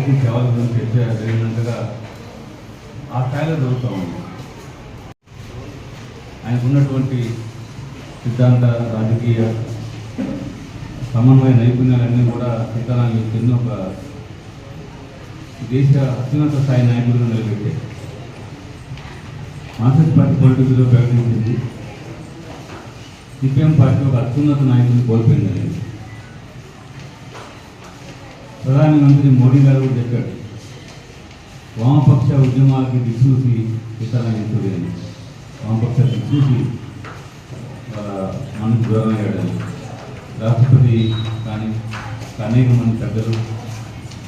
చేసిన సేవల గురించి చర్చ జరిగినట్టుగా ఆ స్థాయిలో జరుగుతూ ఉంది. ఆయనకున్నటువంటి సిద్ధాంత రాజకీయ సమన్వయ నైపుణ్యాలన్నీ కూడా సీతారాం ఎన్నో ఒక దేశ అత్యున్నత స్థాయి నాయకులుగా నిలబెట్టాయి. మార్క్సిస్ట్ పార్టీ పొలిటిక్స్లో ప్రకటించింది, సిపిఎం పార్టీ ఒక అత్యున్నత నాయకుడిని కోల్పోయిందని ప్రధానమంత్రి మోడీ గారు కూడా చెప్పాడు. వామపక్ష ఉద్యమాలకి దిక్సూసి సీతారాం యేచూరి అని, వామపక్ష దిక్సూసి మనకు దూరం అయ్యాడని. రాష్ట్రపతి కానీ అనేక మంది పెద్దలు,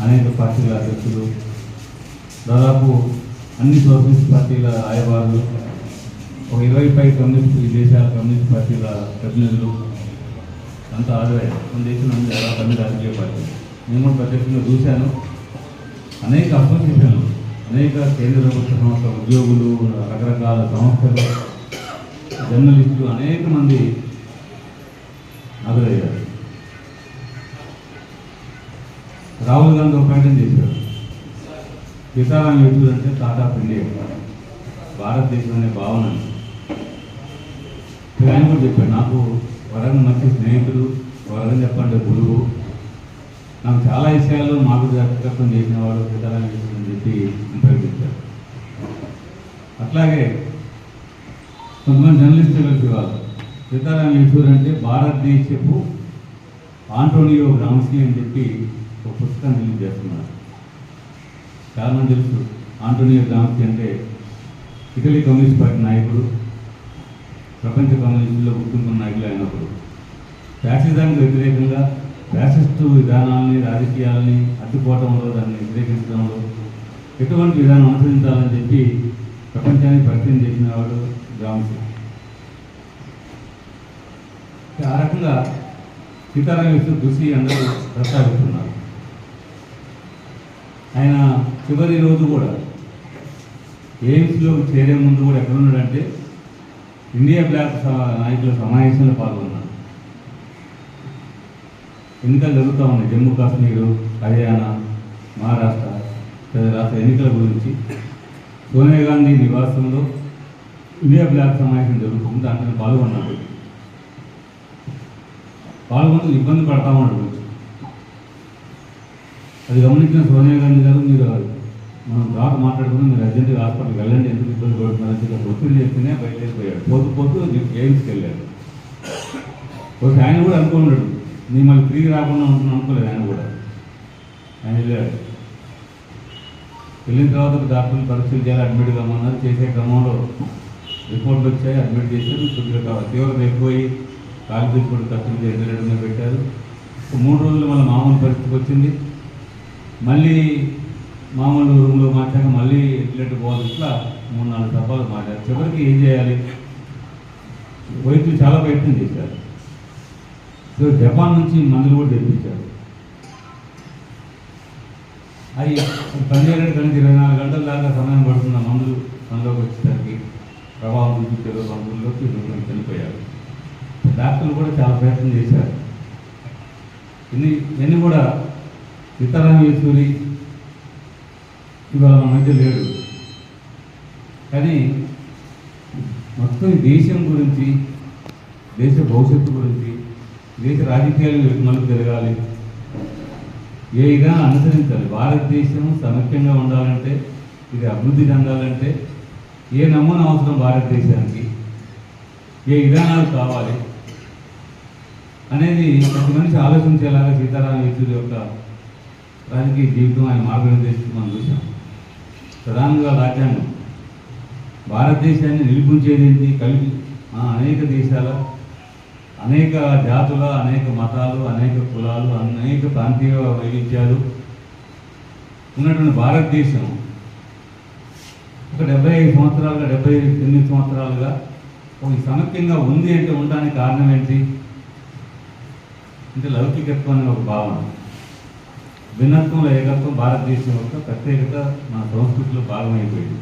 అనేక పార్టీల అధ్యక్షులు, దాదాపు అన్ని సోషలిస్ట్ పార్టీల రాయబారులు, ఒక 20 కమ్యూనిస్ట్ దేశాల కమ్యూనిస్ట్ పార్టీల ప్రతినిధులు అంతా ఆదాయం మన దేశంలో చాలా మంది రాజకీయ పార్టీలు. నేను కూడా ప్రత్యక్షంగా చూశాను. అనేక అసోసియేషన్లు, అనేక కేంద్ర ప్రభుత్వ సంస్థల ఉద్యోగులు, రకరకాల సంస్థలు, జర్నలిస్టులు అనేక మంది ఆదరయ్యారు. రాహుల్ గాంధీ ఒక ప్రకటన చేశారు, సీతారాం యేచూరి అంటే థాట్ ఆఫ్ ఇండియా, భారతదేశం అనే భావన. ఆయన కూడా చెప్పాడు, నాకు వరంగ మంచి స్నేహితుడు, వరంగ చెప్పంటే గురువు, నాకు చాలా విషయాల్లో మార్గదర్శకత్వం చేసిన వాడు సీతారాం యేచూరి అని చెప్పి ఉపయోగించారు. అట్లాగే కొంతమంది జర్నలిస్టులు కలిసేవాళ్ళు, సీతారాం యేచూరి అంటే భారతదేశపు ఆంటోనియో గ్రామ్స్కీ అని చెప్పి ఒక పుస్తకం రిలీజ్ చేస్తున్నారు. చాలామంది తెలుసు, ఆంటోనియో గ్రామ్స్కీ అంటే ఇటలీ కమ్యూనిస్ట్ పార్టీ నాయకుడు, ప్రపంచ కమ్యూనిస్టుల్లో గుర్తింపున్న నాయకులు అయినప్పుడు ఫ్యాసిజానికి వ్యతిరేకంగా ఫ్యాసిస్టు విధానాలని, రాజకీయాలని అడ్డుకోవడంలో, దాన్ని వ్యతిరేకించడంలో ఎటువంటి విధానం అనుసరించాలని చెప్పి ప్రపంచానికి పరిచయం చేసిన వాడు గ్రామ్స్కీ. ఆ రకంగా సీతారాం యేచూరి కృషి అందరూ ప్రస్తావిస్తున్నారు. ఆయన చివరి రోజు కూడా ఎయిమ్స్లో చేరే ముందు కూడా ఎక్కడున్నాడంటే ఇండియా బ్లాక్ నాయకుల సమావేశంలో పాల్గొన్నాడు. ఎన్నికలు జరుగుతూ ఉన్నాయి, జమ్మూ కాశ్మీరు, హర్యానా, మహారాష్ట్ర రాష్ట్ర ఎన్నికల గురించి సోనియా గాంధీ నివాసంలో ఇండియా బ్లాక్ సమావేశం జరుగుతుంది. దాంట్లో పాల్గొన్నాడు. పాల్గొంటూ ఇబ్బంది పడతా ఉన్నాడు. అది గమనించిన సోనియా గాంధీ గారు, మీరు మనం తర్వాత మాట్లాడుకుని మీరు అర్జెంటుగా హాస్పిటల్కి వెళ్ళండి, ఎందుకు ఇబ్బంది పడుతున్నారని ఒత్తిడి చేస్తేనే బయలుదేరిపోయాడు. పోతూ ఎయిమ్స్కి వెళ్ళాడు. ఒకటి ఆయన కూడా అనుకున్నాడు, నేను మళ్ళీ తిరిగి రాకుండా ఉంటున్నాను అనుకోలేదు. ఆయన కూడా ఆయన వెళ్ళాడు. వెళ్ళిన తర్వాత డాక్టర్లు పరీక్షలు చేయాలి, అడ్మిట్ కామన్నారు. చేసే క్రమంలో రిపోర్ట్లు వచ్చాయి, అడ్మిట్ చేశారు. కొద్దిగా తీవ్రత ఎక్కువై కాలు తీసుకొని ఖర్చులు చేసేటట్టుగా పెట్టారు. 3 రోజులు మళ్ళీ మామూలు పరిస్థితి వచ్చింది. మళ్ళీ మామూలు రూమ్లో మార్చాక మళ్ళీ ఎట్లెట్టు పోవాలి. ఇట్లా 3-4 సభలు మాట్లాడారు. చివరికి ఏం చేయాలి, వైద్యులు చాలా ప్రయత్నం చేశారు. సో జపాన్ నుంచి మందులు కూడా తెప్పించారు. అవి పనిచేయడానికి కనీసం 24 గంటల దాకా సమయం పడుతున్న మందులు మనలోకి వచ్చేసరికి ప్రభావం చూపించారు. మందుల్లోకి చనిపోయారు. డాక్టర్లు కూడా చాలా ప్రయత్నం చేశారు. ఇవన్నీ కూడా సీతారాం యేచూరి ఇవాళ మన మధ్య లేడు. కానీ మొత్తం దేశం గురించి, దేశ భవిష్యత్తు గురించి, దేశ రాజకీయాలు మలుపు జరగాలి, ఏ విధానం అనుసరించాలి, భారతదేశం సమైక్యంగా ఉండాలంటే, ఇది అభివృద్ధి చెందాలంటే ఏ నమూనా అవసరం భారతదేశానికి, ఏ విధానాలు కావాలి అనేది ప్రతి మనిషి ఆలోచించేలాగా సీతారాం యేచూరి యొక్క రాజకీయ జీవితం, ఆయన మార్గనిర్దేశం మనం చూసాం. ప్రధానంగా రాజ్యాంగం భారతదేశాన్ని నిలిపించేది కలిపి అనేక దేశాల, అనేక జాతుల, అనేక మతాలు, అనేక కులాలు, అనేక ప్రాంతీయ వైవిధ్యాలు ఉన్నటువంటి భారతదేశం ఒక 75 సంవత్సరాలుగా, 78 సంవత్సరాలుగా ఒక సమైక్యంగా ఉంది అంటే ఉండడానికి కారణం ఏంటి అంటే లౌకికత్వం అనే ఒక భావన. భిన్నత్వంలో ఏకత్వం భారతదేశం యొక్క ప్రత్యేకత మన సంస్కృతిలో భాగమైపోయింది.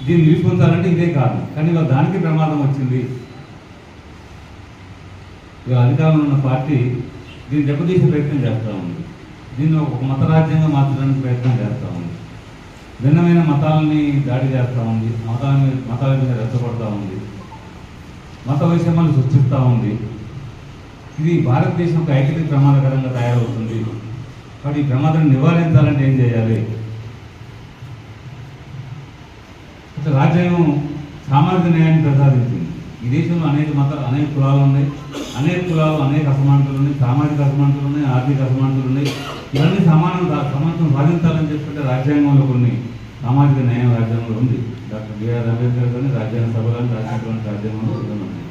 దీన్ని నిలిపించాలంటే ఇదే కారణం. కానీ ఇవాళ దానికి ప్రమాదం వచ్చింది. ఇవాళ అధికారంలో ఉన్న పార్టీ దీన్ని దెబ్బతీసే ప్రయత్నం చేస్తూ ఉంది. దీన్ని ఒక మత రాజ్యంగా మార్చడానికి ప్రయత్నం చేస్తూ ఉంది. భిన్నమైన మతాలని దాడి చేస్తూ ఉంది, మతాల మీద రెచ్చగొడతా ఉంది, మత వైషమ్యాన్ని సృష్టిస్తూ ఉంది. ఇది భారతదేశం ఒక ఐక్యతకి ప్రమాదకరంగా తయారవుతుంది. కాబట్టి ఈ ప్రమాదాన్ని నివారించాలంటే ఏం చేయాలి? రాజ్యాంగం సామాజిక న్యాయాన్ని ప్రసాదించింది. ఈ దేశంలో అనేక మతాలు, అనేక కులాలు ఉన్నాయి, అనేక అసమానతలు ఉన్నాయి, సామాజిక అసమానతలు ఉన్నాయి, ఆర్థిక అసమానతలు ఉన్నాయి. ఇవన్నీ సమానత్వం సాధించాలని చెప్పుకుంటే రాజ్యాంగంలో కొన్ని సామాజిక న్యాయం రాజ్యాంగంలో ఉంది. డాక్టర్ బిఆర్ అంబేద్కర్ కానీ రాజ్యాంగ సభలను రాసినటువంటి రాజ్యాంగంలో ఉన్నాయి.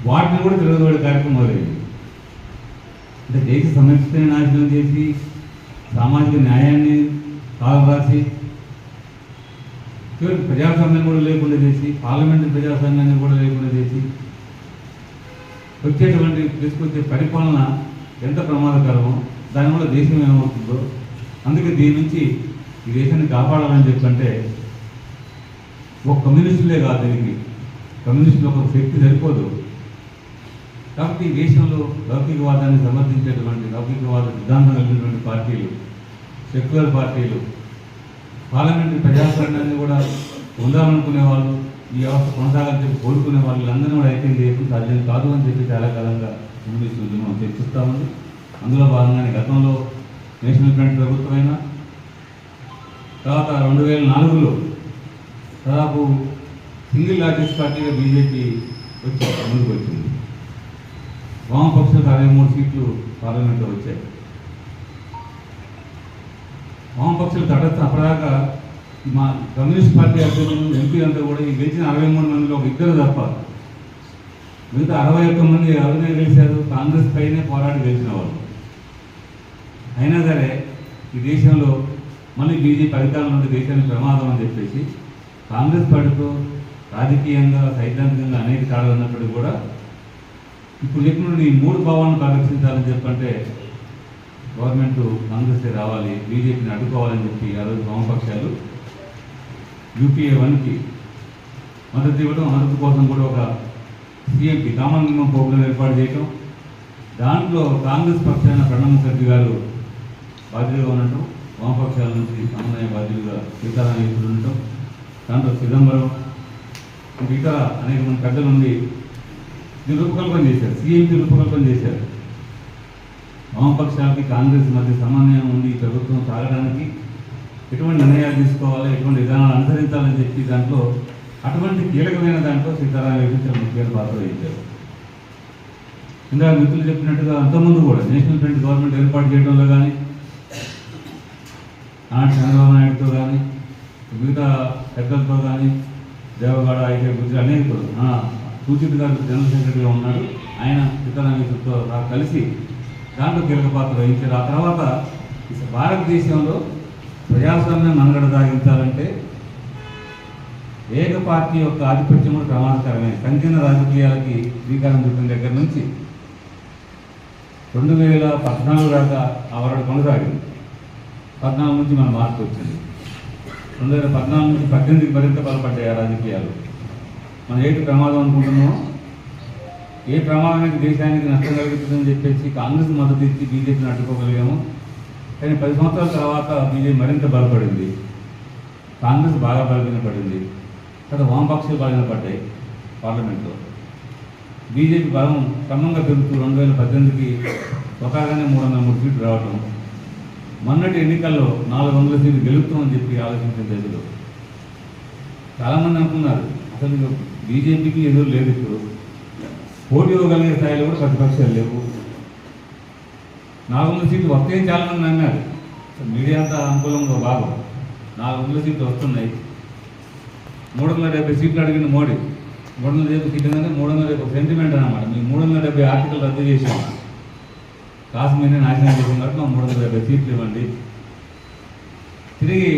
వాటిని కూడా తిరగబడే కార్యక్రమం మొదలైంది. అంటే దేశ సమస్యని నాశనం చేసి సామాజిక న్యాయాన్ని కాలరాసి చివరికి ప్రజాస్వామ్యాన్ని కూడా లేకుండా చేసి, పార్లమెంటు ప్రజాస్వామ్యాన్ని కూడా లేకుండా చేసి తీసుకొచ్చే పరిపాలన ఎంత ప్రమాదకరమో, దానివల్ల దేశం ఏమవుతుందో. అందుకే దీని నుంచి ఈ దేశాన్ని కాపాడాలని చెప్పంటే ఒక కమ్యూనిస్టులే కాదు, దీనికి కమ్యూనిస్టులు ఒక శక్తి సరిపోదు. కాబట్టి ఈ దేశంలో లౌకికవాదాన్ని సమర్థించేటువంటి, లౌకికవాద సిద్ధాంతం కలిగినటువంటి పార్టీలు, సెక్యులర్ పార్టీలు, పార్లమెంటరీ ప్రజాస్వామ్యాన్ని కూడా ఉండాలనుకునే వాళ్ళు, ఈ వ్యవస్థ కొనసాగాలని చెప్పి కోరుకునే వాళ్ళు అందరినీ కూడా ఐక్యం చేయడం సాధ్యం కాదు అని చెప్పి చాలా కాలంగా కమ్యూనిస్ట్ ఉద్యమం చర్చిస్తూ ఉంది. అందులో భాగంగానే గతంలో నేషనల్ ఫ్రంట్ ప్రభుత్వమైన తర్వాత 2004లో దాదాపు సింగిల్ లార్జెస్ట్ పార్టీగా బీజేపీ ముందుకు వచ్చింది. వామపక్షాలకు 63 సీట్లు పార్లమెంట్లో వచ్చాయి. వామపక్షాలు తటస్థ అప్పటిదాకా మా కమ్యూనిస్ట్ పార్టీ అభ్యర్థులు ఎంపీ అంతా కూడా ఈ గెలిచిన 63 మందిలో ఒక ఇద్దరు తప్ప మిగతా 61 మంది ఎవరినే గెలిచారు, కాంగ్రెస్ పైనే పోరాడి గెలిచిన వాళ్ళు. అయినా సరే ఈ దేశంలో మళ్ళీ బీజేపీ అధికారంలో ఉంటే దేశానికి ప్రమాదం అని చెప్పేసి కాంగ్రెస్ పార్టీతో రాజకీయంగా, సైద్ధాంతికంగా అనేక తేడాలు ఉన్నప్పటికీ కూడా ఇప్పుడు చెప్పిన ఈ 3 భావాలను పరిరక్షించాలని చెప్పంటే గవర్నమెంట్ కాంగ్రెస్ రావాలి, బీజేపీని అడ్డుకోవాలని చెప్పి ఆ రోజు వామపక్షాలు యూపీఏ 1కి మద్దతు ఇవ్వడం, మద్దతు కోసం కూడా ఒక సీఎంపీ కామన్ మినిమం ప్రోగ్రాం ఏర్పాటు చేయటం, దాంట్లో కాంగ్రెస్ పక్షాన ప్రణబ్ ముఖర్జీ గారు బాధ్యులుగా ఉండటం, వామపక్షాల నుంచి సమన్వయ బాధ్యులుగా సీతారామయ్య ఉండటం, దాంట్లో చిదంబరం ఇంకా ఇతర అనేక మంది పెద్దల నుండి దీన్ని రూపకల్పన చేశారు, సీఎంపీ రూపకల్పన చేశారు. వామపక్షాలకి కాంగ్రెస్ మధ్య సమన్వయం ఉంది, ప్రభుత్వం సాగడానికి ఎటువంటి నిర్ణయాలు తీసుకోవాలి, ఎటువంటి విధానాలు అనుసరించాలని చెప్పి దాంట్లో అటువంటి కీలకమైన దాంట్లో సీతారామయ్య చాలా ముఖ్యమైన పాత్ర వహించారు. ఇందాక మిత్రులు చెప్పినట్టుగా అంతకుముందు కూడా నేషనల్ ఫ్రంట్ గవర్నమెంట్ ఏర్పాటు చేయడంలో కానీ, చంద్రబాబు నాయుడుతో కానీ, మిగతా పెద్దలతో కానీ, దేవగౌడ, ఐకే గురించి అనేక సూచిత గారు జనరల్ సెక్రటరీగా ఉన్నాడు, ఆయన సీతారామయ్యతో కలిసి దాంట్లో కీలక పాత్ర వహించారు. ఆ తర్వాత భారతదేశంలో ప్రజాస్వామ్యం మనుగడ సాగించాలంటే ఏక పార్టీ యొక్క ఆధిపత్యం కూడా ప్రమాదకరమే. సంకీర్ణ రాజకీయాలకి శ్రీకారం చుట్టిన దగ్గర నుంచి 2014 దాకా ఆ వరడు కొనసాగింది. 14 నుంచి మన మార్పు వచ్చింది. 2014 నుంచి 18కి మరింత బలపడ్డాయి ఆ రాజకీయాలు. మనం ఏంటి ప్రమాదం అనుకుంటున్నామో, ఏ ప్రమాదానికి దేశానికి నష్టం కలుగుతుందని చెప్పేసి కాంగ్రెస్ మద్దతు ఇచ్చి బీజేపీని అడ్డుకోగలిగాము. కానీ 10 సంవత్సరాల తర్వాత బీజేపీ మరింత బలపడింది, కాంగ్రెస్ బాగా బలహీనపడింది, తర్వాత వామపక్షాలు బలహీనపడ్డాయి పార్లమెంట్లో. బీజేపీ బలం క్రమంగా పెరుగుతూ 2018కి స్వతహాగానే 303 సీట్లు రావటం, మొన్నటి ఎన్నికల్లో 400 సీట్లు గెలుపుతామని చెప్పి ఆలోచించిన దశలో చాలామంది అనుకున్నారు అసలు బీజేపీకి ఎదురు లేదు, ఇప్పుడు పోటీ ఇవ్వగలిగే స్థాయిలో కూడా ప్రతిపక్షాలు లేవు, 400 సీట్లు వస్తాయని చాలామంది అన్నారు. మీడియా అంతా అనుకూలంగా భాగం 400 సీట్లు వస్తున్నాయి. 370 సీట్లు అడిగిన మోడీ, 370 సీట్లు అంటే 370 సెంటిమెంట్ అన్నమాట. మీ 370 ఆర్టికల్ రద్దు చేసాం, కాశ్మీర్ని నాశనం చేసాం కాబట్టి 370 సీట్లు ఇవ్వండి, తిరిగి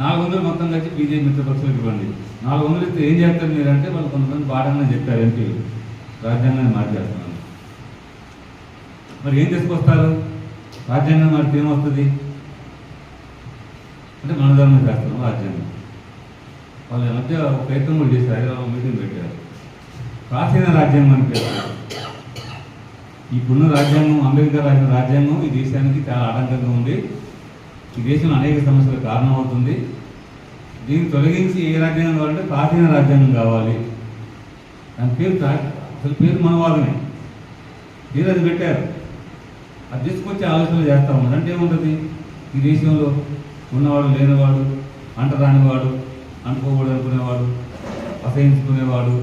400 మొత్తం కలిసి బీజేపీ మిత్రపక్షాలకు ఇవ్వండి. 400 ఇస్తే ఏం చేస్తారు మీరంటే వాళ్ళు కొంతమంది బాధంగా చెప్పారు, ఎంపీలు రాజ్యాంగాన్ని మార్చేస్తున్నాను. మరి ఏం తీసుకొస్తారు? రాజ్యాంగం మారితే ఏమొస్తుంది అంటే మనధర్మ శాస్త్రం, రాజ్యాంగం. వాళ్ళ మధ్య ఒక ప్రయత్నం కూడా చేశారు, హైదరాబాద్ మీటింగ్ పెట్టారు, ప్రాచీన రాజ్యాంగం అని పేరు. ఇప్పుడున్న రాజ్యాంగం, అంబేద్కర్ రాసిన రాజ్యాంగం ఈ దేశానికి చాలా ఆటంకంగా ఉంది. ఈ దేశంలో అనేక సమస్యలకు కారణమవుతుంది. దీన్ని తొలగించి ఏ రాజ్యాంగం కావాలంటే ప్రాచీన రాజ్యాంగం కావాలి. దాని పేరు అసలు పేరు మనవాదమే. పేరు అది పెట్టారు. అది తీసుకొచ్చి ఆలోచనలు చేస్తూ ఉన్నాడు. అంటే ఏముంటుంది, ఈ దేశంలో ఉన్నవాడు లేనివాడు, అంటరానివాడు, అనుకోకూడదు అనుకునేవాడు, అసహించుకునేవాడు,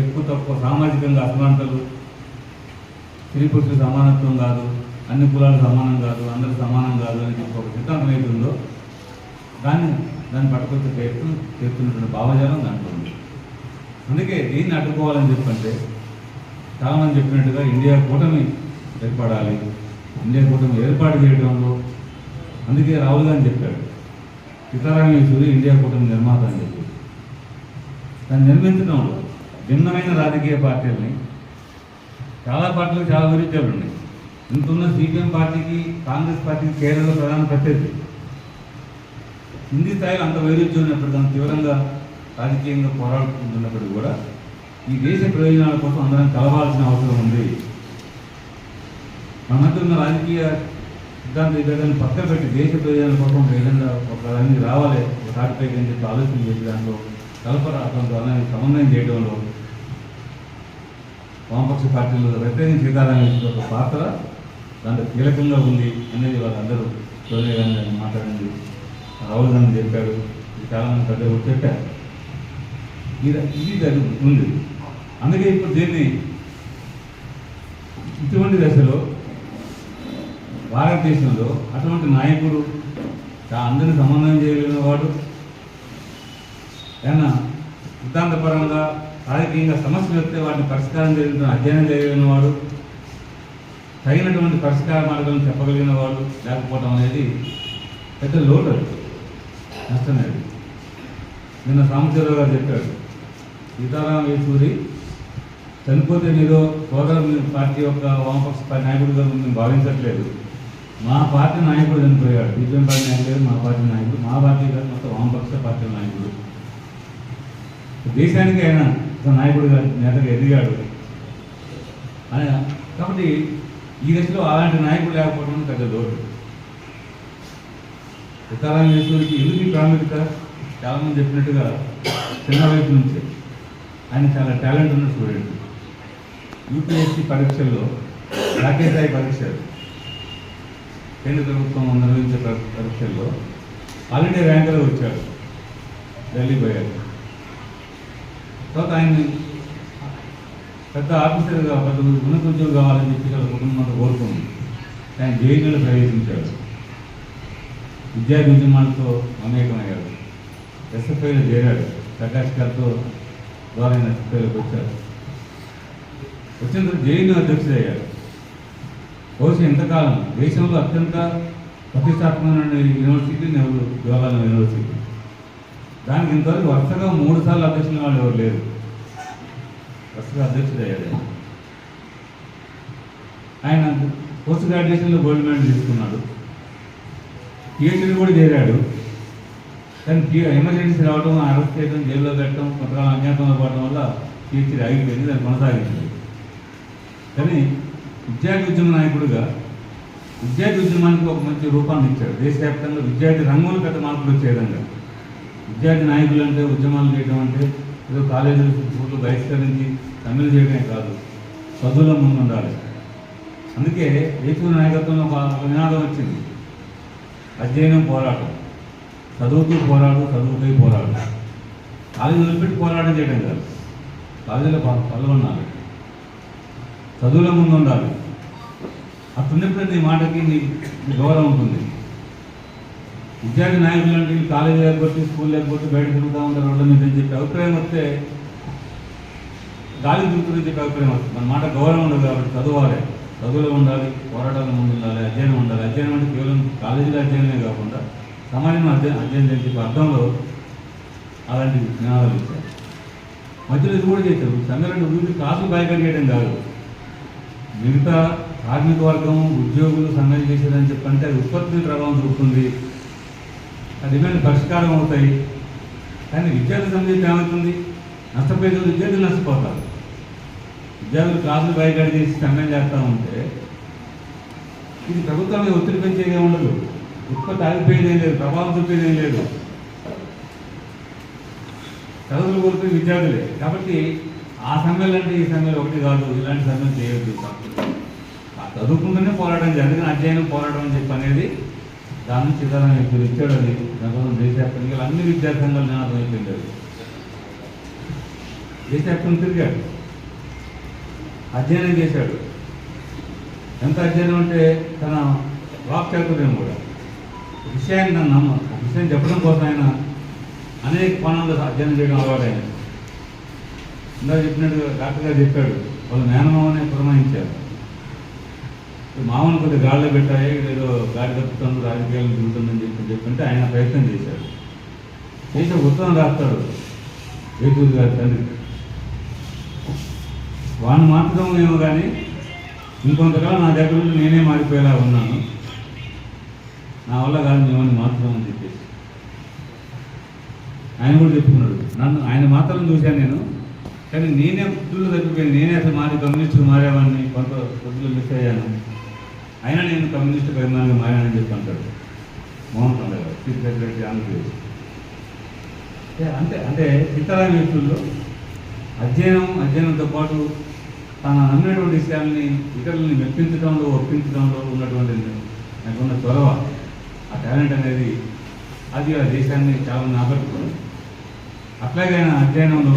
ఎక్కువ తక్కువ సామాజికంగా అసమానతలు, స్త్రీ పురుషులు సమానత్వం కాదు, అన్ని కులాలు సమానం కాదు, అందరూ సమానం కాదు అని చెప్పి ఒక సిద్ధాంతం ఏతుందో దాన్ని పట్టుకొచ్చే ప్రయత్నం చేస్తున్నటువంటి భావజాలం దాంట్లో ఉంది. అందుకే దీన్ని అడ్డుకోవాలని చెప్పంటే చాలామంది చెప్పినట్టుగా ఇండియా కూటమి ఏర్పడాలి. ఇండియా కూటమి ఏర్పాటు చేయడంలో అందుకే రాహుల్ గాంధీ చెప్పాడు, సీతారాం యేచూరి ఇండియా కూటమి నిర్మాత అని చెప్పి. దాన్ని నిర్మించడంలో భిన్నమైన రాజకీయ పార్టీలని, చాలా పార్టీలకు చాలా వైరుధ్యాలు ఉన్నాయి. ఇంతున్న సిపిఎం పార్టీకి, కాంగ్రెస్ పార్టీకి కేరళలో ప్రధాన ప్రత్యర్థి. హిందీ స్థాయిలో అంత వైరుధ్యం ఉన్నప్పుడు, అంత తీవ్రంగా రాజకీయంగా పోరాడుతున్నప్పుడు కూడా ఈ దేశ ప్రయోజనాల కోసం అందరం కలవాల్సిన అవసరం ఉంది. మన మధ్య ఉన్న రాజకీయ సిద్ధాంత విభేదాన్ని పక్కన పెట్టి దేశ ప్రయోజనాల కోసం ఏదైనా ఒక దాన్ని రావాలి, ఒక తాటిపైకి అని చెప్పి ఆలోచన చేసి దాంట్లో కలపరాటంతో అనేది సమన్వయం చేయడంలో వామపక్ష పార్టీలు వ్యతిరేకంగా సీతారాం యేచూరి ఒక పాత్ర దాంట్లో కీలకంగా ఉంది అనేది వాళ్ళందరూ సోనియా గాంధీ మాట్లాడింది, రాహుల్ గాంధీ చెప్పాడు, చాలామంది పెద్దలు చెప్పారు. ఇది ఉంది. అందుకే ఇప్పుడు దీన్ని ఇటువంటి దశలో భారతదేశంలో అటువంటి నాయకుడు అందరినీ సమన్వయం చేయగలిగిన వాడు, ఏమన్నా సిద్ధాంతపరంగా రాజకీయంగా సమస్యలు వస్తే వాటిని పరిష్కారం చేయగలిగిన అధ్యయనం చేయగలిగిన వాడు, తగినటువంటి పరిష్కార మార్గాలను చెప్పగలిగిన వాడు లేకపోవడం అనేది పెద్ద లోటు, అది నష్టమేది. నిన్న సాంబశివరావు గారు చెప్పాడు, సీతారాం యేచూరి చనిపోతే మీరు సోదర పార్టీ యొక్క వామపక్ష నాయకుడిగా మేము భావించట్లేదు, మా పార్టీ నాయకుడు చనిపోయాడు, సిపిఎం పార్టీ నాయకుడు మా పార్టీ నాయకుడు, మా పార్టీ కాదు మొత్తం వామపక్ష పార్టీ నాయకుడు, దేశానికి ఆయన నాయకుడిగా నేతగా ఎదిగాడు అని. కాబట్టి ఈ దశలో అలాంటి నాయకుడు లేకపోవడం పెద్ద లోటు. సీతారాం యేచూరికి ఎందుకు ఈ ప్రాముఖ్యత, చాలామంది చెప్పినట్టుగా చిన్న వయసు నుంచే ఆయన చాలా టాలెంట్ ఉన్న స్టూడెంట్. యూపీఎస్సీ పరీక్షల్లో జాతీయ స్థాయి పరీక్షలు, కేంద్ర ప్రభుత్వం నిర్వహించే పరీక్షల్లో ఆల్ ఇండియా ర్యాంకులో వచ్చాడు, ఢిల్లీ పోయాడు. తర్వాత ఆయన్ని పెద్ద ఆఫీసర్గా, పెద్ద ఉన్నత ఉద్యోగం కావాలని చెప్పి వాళ్ళ కుటుంబంతో కోరుకుంది. ఆయన జైలులో ప్రవేశించాడు, విద్యార్థి ఉద్యమాలతో మమేకమయ్యాడు, ఎస్ఎఫ్ఐలో చేరాడు, ప్రకాష్ గారితో ద్వారా ఎస్ఎఫ్ఐలోకి వచ్చాడు. వచ్చిన తర్వాత జైలు అధ్యక్షుడయ్యాడు. బహుశా ఇంతకాలం దేశంలో అత్యంత ప్రతిష్టాత్మకమైన యూనివర్సిటీ నెహ్రూ జవహర్లాల్ యూనివర్సిటీ, దానికి ఇంతవరకు వరుసగా 3 సార్లు అధ్యక్షుల వాళ్ళు ఎవరు లేరు. వరుసగా అధ్యక్షుడయ్యాడు. ఆయన పోస్ట్ గ్రాడ్యుయేషన్లో గోల్డ్ మెడల్ తీసుకున్నాడు, పిహెచ్డీ కూడా చేరాడు. కానీ ఎమర్జెన్సీ రావడం, అరెస్ట్ చేయడం, జైల్లో పెట్టడం, కొంతకాలం అజ్ఞాతంలో పోవడం వల్ల పిహెచ్డీ ఆగిపోయింది, దాన్ని కొనసాగించింది. కానీ విద్యార్థి ఉద్యమ నాయకుడిగా విద్యార్థి ఉద్యమానికి ఒక మంచి రూపాన్ని ఇచ్చాడు. దేశవ్యాప్తంగా విద్యార్థి రంగంలో పెద్ద మార్పులు వచ్చే విధంగా. విద్యార్థి నాయకులు అంటే ఉద్యమాలు చేయడం అంటే ఏదో కాలేజీలు స్కూళ్ళు బహిష్కరించి సమ్మెలు చేయడమే కాదు, చదువులో ముందు ఉండాలి. అందుకే యేచూరి నాయకత్వంలో ఒక నినాదం వచ్చింది, అధ్యయనం పోరాటం, చదువుతూ పోరాడు, చదువుతూ పోరాడు. కాలేజీ వదిలిపెట్టి పోరాటం చేయడం కాదు, కాలేజీలో పాల్గొనాలి, చదువుల ముందు ఉండాలి. అట్లున్నప్పుడు నీ మాటకి నీ గౌరవం ఉంటుంది. విద్యార్థి నాయకులు అంటే కాలేజీ లేకపోతే, స్కూల్ లేకపోతే బయట తిరుగుతూ ఉంటారు రోడ్ల మీద అని చెప్పి అభిప్రాయం వస్తే, గాలి తిరుగుతుందని చెప్పి అభిప్రాయం వస్తుంది. మన మాట గౌరవం ఉండదు. కాబట్టి చదవాలి, చదువులో ఉండాలి, పోరాటాల ముందు ఉండాలి, అధ్యయనం ఉండాలి. అధ్యయనం అంటే కేవలం కాలేజీలో అధ్యయనమే కాకుండా సమాజంలో అధ్యయనం చేసి అర్థంలో అలాంటి నినాదాలు ఇచ్చారు. మధ్యలో ఇది కూడా చేశారు, సంఘాలంటే ఊరికి కాసులు బాయ్కాట్ చేయడం కాదు, మిగతా కార్మిక వర్గం ఉద్యోగులు సమ్మెలు చేసేదని చెప్పంటే అది ఉత్పత్తి ప్రభావం చూపుతుంది, ఆ డిమాండ్ పరిష్కారం అవుతాయి. కానీ విద్యార్థి సంబంధించి ఏమవుతుంది, నష్టపోయేది విద్యార్థులు నష్టపోతారు. విద్యార్థులు క్లాసులు బయట చేసి సమ్మె చేస్తూ ఉంటే ఇది ప్రభుత్వం మీద ఒత్తిడి పెంచేదే ఉండదు, ఉత్పత్తి ఆగిపోయేదేం లేదు, ప్రభావం చూపేదేం లేదు. చదువులు కోరుకునే విద్యార్థులే కాబట్టి ఆ సమ్మెలు అంటే ఈ సమ్మెలు ఒకటి కాదు, ఇలాంటి సమ్మెలు చేయొద్దు. చదువుకుంటూనే పోరాటం జరిగిన అధ్యయనం పోరాటం అని చెప్పి అనేది దాని నుంచి సీతారాం ఇప్పుడు ఇచ్చాడు. అది దానికోసం దేశవ్యాప్తంగా అన్ని విద్యార్థి సంఘాలు నినాదం అయిపోయింది. అది దేశవ్యాప్తంగా తిరిగాడు, అధ్యయనం చేశాడు. ఎంత అధ్యయనం అంటే తన వాక్చాతుర్యం కూడా విషయాన్ని నన్ను ఒక విషయం చెప్పడం కోసం ఆయన అనేక కోణాల్లో అధ్యయనం చేయడం అలవాటు. ఆయన ఇందాక చెప్పినట్టుగా డాక్టర్ గారు చెప్పాడు, వాళ్ళు మేనమామనే పురమాయించారు. మామూలు కొద్దిగా గాల్లో పెట్టాయి, ఏదో గాడి తప్పుతుంది, రాజకీయాలు తిరుగుతుందని చెప్తుంటే ఆయన ప్రయత్నం చేశాడు. చేసే ఉత్తరం రాస్తాడు వేటూరు గారి తండ్రి. వాడిని మాత్రం ఏమో కానీ ఇంకొంతకాలం నా దగ్గర నుండి నేనే మారిపోయేలా ఉన్నాను, నా వల్ల కాదు మేమని మాత్రం అని చెప్పేసి ఆయన కూడా చెప్పుకున్నాడు. ఆయన మాత్రం చూశాను నేను, కానీ నేనే పుట్టులు తగ్గిపోయాను, నేనే అసలు కమ్యూనిస్టులు మారేవాడిని, కొంత పొద్దులు మిస్ అయ్యాను, అయినా నేను కమ్యూనిస్టు పరిమాణంగా మారానని చెప్పి అంటాడు మోహన్ కొండ గారు, చీఫ్ సెక్రటరీ ఆంధ్రప్రదేశ్. అంటే సీతారాం వ్యక్తుల్లో అధ్యయనంతో పాటు తన నమ్మినటువంటి విషయాల్ని ఇతరులని మెప్పించడంలో ఒప్పించడంలో ఉన్నటువంటి నాకున్న చొరవ, ఆ టాలెంట్ అనేది అది ఆ దేశాన్ని చాలా ఆకట్టుకుంది. అట్లాగే ఆయన అధ్యయనంలో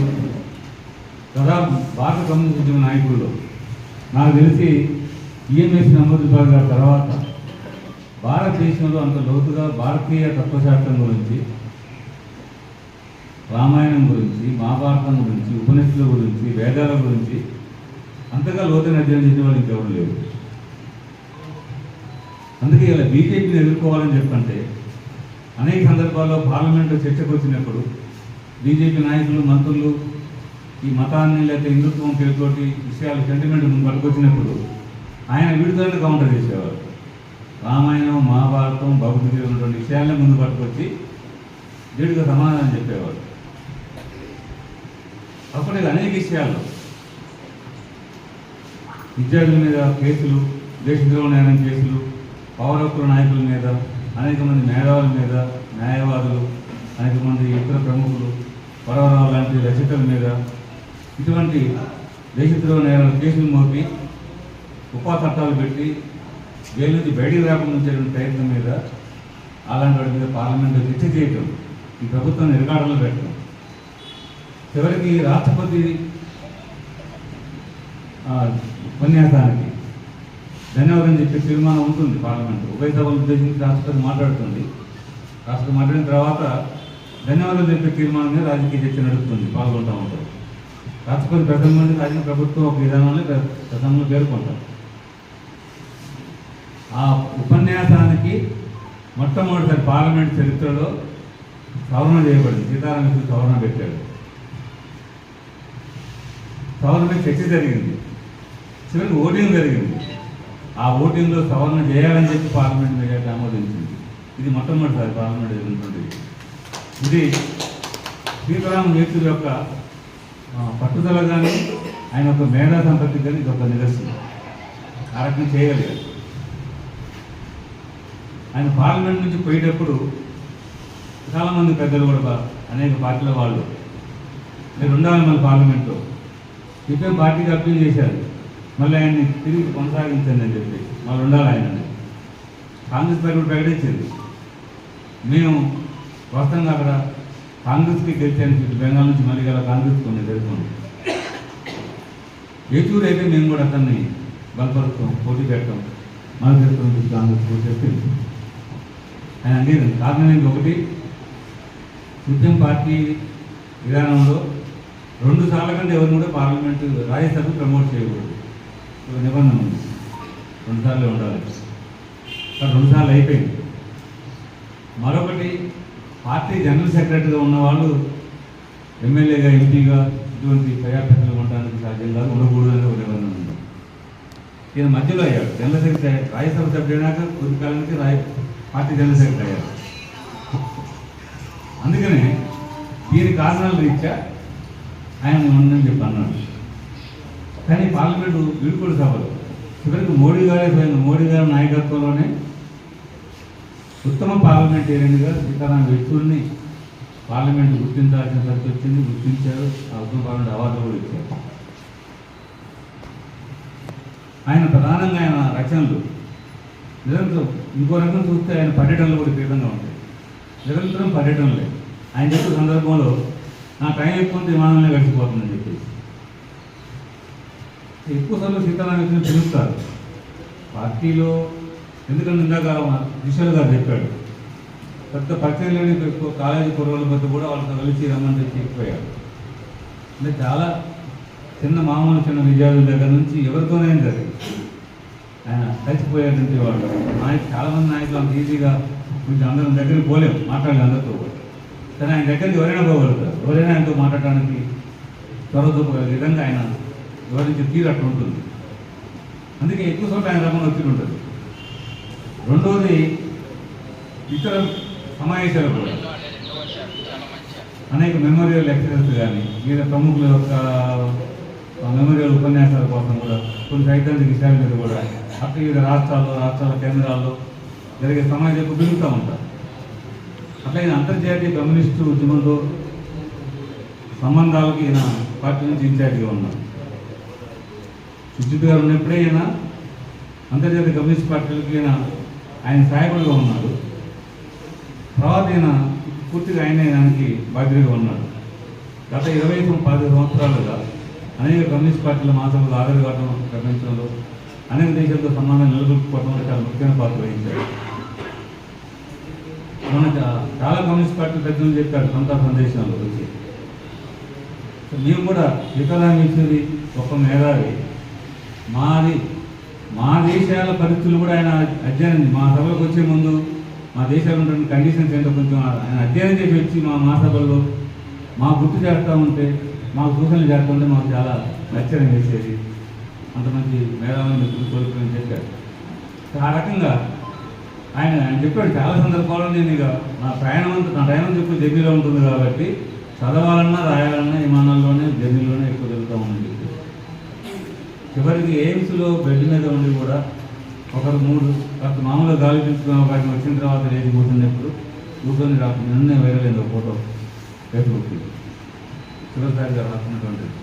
భారత కమ్యూనిస్ట్ ఉద్యమ నాయకుల్లో నాకు తెలిసి ఈఎంఎస్ నమ్మోదుబాబు గారి తర్వాత భారతదేశంలో అంత లోతుగా భారతీయ తత్వశాస్త్రం గురించి, రామాయణం గురించి, మహాభారతం గురించి, ఉపనిషత్తుల గురించి, వేదాల గురించి అంతగా లోతైన అధ్యయనం చేసిన వాళ్ళు ఇంకెవరు లేవు. అందుకే ఇలా బీజేపీని ఎదుర్కోవాలని చెప్పంటే అనేక సందర్భాల్లో పార్లమెంట్లో చర్చకు వచ్చినప్పుడు బీజేపీ నాయకులు, మంత్రులు ఈ మతాన్ని లేకపోతే హిందుత్వం పేరుతోటి విషయాలు సెంటిమెంట్ ముందు పట్టుకొచ్చినప్పుడు ఆయన వీడితోనే కౌంటర్ చేసేవారు. రామాయణం, మహాభారతం, భగవద్గీత ఉన్నటువంటి విషయాలనే ముందు పట్టుకొచ్చి వీడిగా సమాధానం చెప్పేవారు. అప్పుడే అనేక విషయాల్లో విద్యార్థుల మీద కేసులు, దేశద్రోహ నేరం కేసులు, పౌర హక్కుల నాయకుల మీద, అనేక మంది మేధావుల మీద, న్యాయవాదులు, అనేక మంది ఇతర ప్రముఖులు, పరవరావు లాంటి రచయితల మీద ఇటువంటి దేశద్రోహ నేరాల కేసులు మోపి ఉపా చట్టాలు పెట్టి జైలు నుంచి బయటికి రాకుండా ప్రయత్నం మీద అలాంటి వాటి మీద పార్లమెంట్లో చర్చ చేయటం, ఈ ప్రభుత్వం నిర్గాఢంలో పెట్టడం, చివరికి రాష్ట్రపతి ఉపన్యాసానికి ధన్యవాదం చెప్పే తీర్మానం ఉంటుంది పార్లమెంట్. ఉభయ సభలు ఉద్దేశించి రాష్ట్రపతి మాట్లాడుతుంది. రాష్ట్రపతి మాట్లాడిన తర్వాత ధన్యవాదాలు చెప్పే తీర్మానం మీద రాజకీయ చర్చ నడుపుతుంది, పాల్గొంటూ ఉంటారు. రాష్ట్రపతి ప్రసంగం రాజకీయ ప్రభుత్వం ఒక విధానంలో ప్రసంగంలో పేర్కొంటారు. ఆ ఉపన్యాసానికి మొట్టమొదటిసారి పార్లమెంట్ చరిత్రలో సవరణ చేయబడింది. సీతారాం యేచూరి సవరణ పెట్టాడు. సవరణ చర్చ జరిగింది, చివరికి ఓటింగ్ జరిగింది. ఆ ఓటింగ్లో సవరణ చేయాలని చెప్పి పార్లమెంట్ మెజారిటీ ఆమోదించింది. ఇది మొట్టమొదటిసారి పార్లమెంట్ జరిగినటువంటిది. ఇది సీతారాం యేచూరి యొక్క పట్టుదల కానీ ఆయన యొక్క మేధా సంపత్తి కానీ ఇది ఒక నిదర్శనం. ఆ రకంగా చేయగలిగారు. ఆయన పార్లమెంట్ నుంచి పోయేటప్పుడు చాలామంది పెద్దలు కూడా అనేక పార్టీల వాళ్ళు మీరు ఉండాలి మన పార్లమెంట్లో సిపిఎం పార్టీకి అప్పీల్ చేశారు, మళ్ళీ ఆయన్ని తిరిగి కొనసాగించండి అని చెప్పి మళ్ళీ ఉండాలి ఆయన. కాంగ్రెస్ పార్టీ కూడా ప్రకటించింది, మేము వాస్తవంగా అక్కడ కాంగ్రెస్కి గెలిచాను చెప్పి బెంగాల్ నుంచి మళ్ళీ గల కాంగ్రెస్ కొన్ని తెలుసుకోండి. యేచూరి అయితే మేము కూడా అతన్ని బలపరుస్తాం, పోటీ పెట్టాం, మన చేస్తాం చెప్పి కాంగ్రెస్ చెప్పింది. ఆయన అంగీకరించారు. కారణం ఏంటి? ఒకటి, సిపిఎం పార్టీ విధానంలో 2 సార్ల కంటే ఎవరిని కూడా పార్లమెంటు రాజ్యసభకు ప్రమోట్ చేయకూడదు, నిబంధన ఉంది. 2 సార్లు ఉండాలి. కానీ 2 సార్లు అయిపోయింది. మరొకటి, పార్టీ జనరల్ సెక్రటరీగా ఉన్నవాళ్ళు ఎమ్మెల్యేగా, ఎంపీగా ఇటువంటి ప్రజాప్రతినిధులు ఉండడానికి సాధ్యం కాదు, ఉండకూడదని ఒక నిబంధన ఉంది. ఈయన మధ్యలో అయ్యాడు జనరల్ సెక్రటరీ. రాజ్యసభ సభ్యుడినాక కొద్ది కాలానికి పార్టీ జనరల్ సెక్రటరీ అయ్యారు. అందుకనే దీని కారణాల రీత్యా ఆయన ఉండని చెప్పి అన్నాడు. కానీ పార్లమెంటు విడుకుడు సభలు చివరికి మోడీ గారి నాయకత్వంలోనే ఉత్తమ పార్లమెంటేరియన్గా సీతారాం యేచూరిని పార్లమెంట్ గుర్తించాల్సిన పరిస్థితి వచ్చింది. గుర్తించారు. ఆ ఉత్తమ పార్లమెంట్ అవార్డు కూడా ఇచ్చారు. ఆయన ప్రధానంగా ఆయన రచనలు నిరంతరం ఇంకో రకం చూస్తే ఆయన పర్యటనలు కూడా తీవ్రంగా ఉంటాయి. నిరంతరం పర్యటనలే. ఆయన చెప్పే సందర్భంలో నా టైం ఎక్కువ విమానంలో గడిచిపోతుందని చెప్పేసి ఎక్కువసార్లు సీతారాం యేచూరిని పిలుస్తారు పార్టీలో. ఎందుకంటే ఇందాక కిషోర్ గారు చెప్పాడు, పెద్ద పరిచయం లేని కాలేజీ కుర్రోళ్ళ మధ్య కూడా వాళ్ళతో కలిసి రమ్మని చెప్పి ఎక్కువయ్యాడు. అంటే చాలా చిన్న విద్యార్థుల దగ్గర నుంచి ఎవరితోనైనా జరిగింది ఆయన కలిసిపోయాడంటే వాళ్ళు చాలామంది నాయకులు అంత ఈజీగా కొంచెం అందరం దగ్గరికి పోలేము, మాట్లాడాలి అందరితో. కానీ ఆయన దగ్గరికి ఎవరైనా పోగలుగుతారు. ఎవరైనా ఆయనతో మాట్లాడటానికి త్వరగా విధంగా ఆయన వివరించే తీరు అట్లా ఉంటుంది. అందుకే ఎక్కువ చోట్ల ఆయన రకం వచ్చి ఉంటుంది. రెండవది ఇతర సమావేశాలు కూడా అనేక మెమోరియల్ లెక్చరర్స్ కానీ లేదా ప్రముఖుల యొక్క మెమోరియల్ ఉపన్యాసాల కోసం కూడా కొన్ని సైద్ధాంతిక విషయాల మీద కూడా అక్కడ వివిధ రాష్ట్రాల కేంద్రాల్లో జరిగే సమాజాలకు పిలుస్తూ ఉంటారు. అట్లా ఈయన అంతర్జాతీయ కమ్యూనిస్టు ఉద్యమంతో సంబంధాలకు ఈయన పార్టీ నుంచి ఇన్ఛార్జిగా ఉన్నారు. సుజిత్ గారు ఉన్నప్పుడే ఈయన అంతర్జాతీయ కమ్యూనిస్ట్ పార్టీలకి ఆయన సహాయకుడిగా ఉన్నాడు. తర్వాత ఈయన పూర్తిగా దానికి బాధ్యతగా ఉన్నాడు. గత 20-10 సంవత్సరాలుగా అనేక కమ్యూనిస్ట్ పార్టీల మాసంలో ఆదరణ కావడం ప్రపంచంలో అనేక దేశాలతో సంబంధం నిలబెట్టుకోవడంలో చాలా ముఖ్యమైన పాత్ర వహించారు. మన చాలా కమ్యూనిస్ట్ పార్టీ పెద్దలు చెప్పారు సొంత సందేశంలో వచ్చి. మేము కూడా సీతారాం యేచూరి ఒక మేధావి. మా దేశాల పరిస్థితులు కూడా ఆయన అధ్యయనం మా సభలకు వచ్చే ముందు మా దేశాలు ఉన్న కండిషన్స్ ఏంటో కొంచెం ఆయన అధ్యయనం చేసి వచ్చి మా సభల్లో మాకు గుర్తు చేస్తూ ఉంటే, మాకు సూచనలు చేస్తూ ఉంటే మాకు చాలా ఆశ్చర్యం వేసేది. అంత మంచి మేధావులను కోరుకుని చెప్పారు. ఆ రకంగా ఆయన చెప్పాడు చాలా సందర్భాల్లో నేను ఇక నా టైం చెప్పి జర్నీలో ఉంటుంది కాబట్టి చదవాలన్నా రాయాలన్నా విమానాల్లోనే జర్నీలోనే ఎక్కువ జరుగుతూ ఉందని చెప్పి చివరికి ఎయిమ్స్లో బెడ్ మీద ఉండి కూడా ఒకరు 3 కాస్త మామూలుగా గాలి పీల్చుకునే అవకాశం వచ్చిన తర్వాత లేచి కూర్చున్నప్పుడు కూర్చొని నిన్నే వైరల్ అయింది ఒక ఫోటో ఫేస్బుక్కి చివరిసారిగా రాస్తున్నటువంటిది.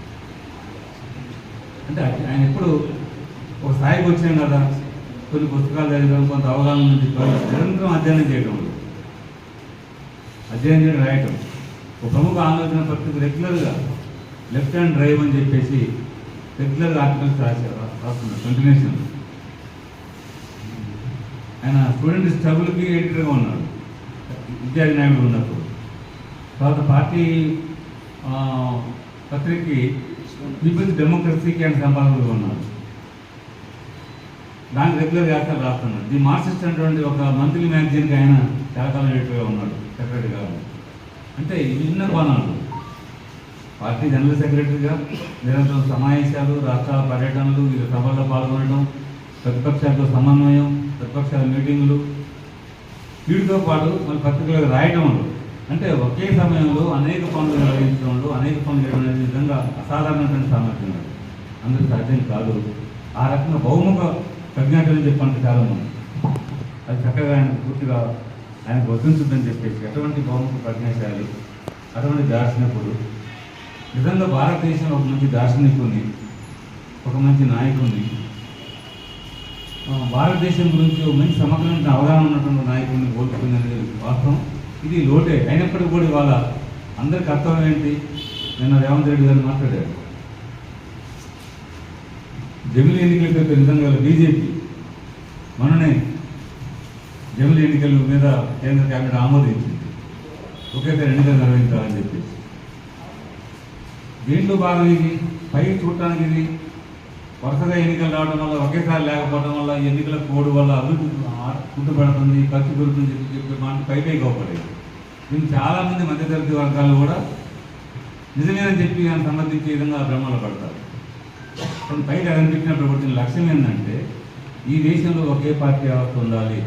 అంటే ఆయన ఎప్పుడు ఒక స్థాయికి వచ్చాం కదా, కొన్ని పుస్తకాలు చదివడం, కొంత అవగాహన నుంచి నిరంతరం అధ్యయనం చేయడం రాయటం. ఒక ప్రముఖ ఆలోచన పత్రిక రెగ్యులర్గా లెఫ్ట్ హ్యాండ్ డ్రైవ్ అని చెప్పేసి రెగ్యులర్గా ఆర్టికల్స్ రాస్తున్నారు కంటిన్యూషన్. ఆయన స్టూడెంట్ స్టబుల్కి ఎడిటర్గా ఉన్నాడు విద్యార్థి నాయకుడు ఉన్నప్పుడు. తర్వాత పార్టీ పత్రికకి పీపుల్స్ డెమోక్రసీకి ఆయన సంపాదకులుగా ఉన్నాడు. దానికి రెగ్యులర్ వ్యాసాలు రాస్తున్నాడు. ది మార్క్సిస్ట్ అనేటువంటి ఒక మంత్లీ మ్యాగజైన్కి ఆయన చాలా కాలం ఎడిటర్గా ఉన్నాడు, సెక్రటరీగా. అంటే విభిన్న కోణాలు పార్టీ జనరల్ సెక్రటరీగా నిరంతరం సమావేశాలు, రాష్ట్రాల పర్యటనలు, వివిధ సభల్లో పాల్గొనడం, ప్రతిపక్షాలతో సమన్వయం, ప్రతిపక్షాల మీటింగులు, వీటితో పాటు మన పత్రికలకు రాయడంలో అంటే ఒకే సమయంలో అనేక పనులు నిర్వహించడంలో అనేక పనులు చేయడం విధంగా అసాధారణమైన సామర్థ్యం అందరూ సాధ్యం కాదు. ఆ రకంగా బహుముఖ ప్రజ్ఞాటని చెప్పంటే చాలామంది అది చక్కగా ఆయన పూర్తిగా ఆయనకు వర్తించుద్దని చెప్పేసి ఎటువంటి బహుముఖ ప్రజ్ఞాశాలి, అటువంటి దార్శనికుడు, నిజంగా భారతదేశంలో ఒక మంచి దార్శనికుని, ఒక మంచి నాయకుడిని, భారతదేశం గురించి ఒక మంచి సమగ్రమైన అవగాహన ఉన్నటువంటి నాయకుడిని కోల్పోయింది అనేది వాస్తవం. ఇది లోటే. అయినప్పటికీ కూడా ఇవాళ అందరి కర్తవ్యం ఏంటి? నిన్న రేవంత్ రెడ్డి గారు మాట్లాడారు. జమిలి ఎన్నికలపై నిజంగా బీజేపీ మొన్ననే జమిలి ఎన్నికల మీద కేంద్ర కేబినెట్ ఆమోదించింది, ఒకేసారి ఎన్నికలు నిర్వహించాలని చెప్పేసి. దీంట్లో భాగం ఇది పైకి చూడటానికి ఇది వరుసగా ఎన్నికలు రావడం వల్ల ఒకేసారి లేకపోవడం వల్ల ఎన్నికల కోడ్ వల్ల అభివృద్ధి కుంటుపడుతుంది, ఖర్చు పెరుగుతుంది చెప్పి మాట పైకి కోపడేది. దీన్ని చాలామంది మధ్యతరగతి వర్గాలు కూడా నిజమేనని చెప్పి ఆయన సమర్థించే విధంగా భ్రమలు పడతారు. కానీ పైకి అనిపించినప్పుడు వచ్చిన లక్ష్యం ఏంటంటే ఈ దేశంలో ఒకే పార్టీ వ్యవస్థ ఉండాలి,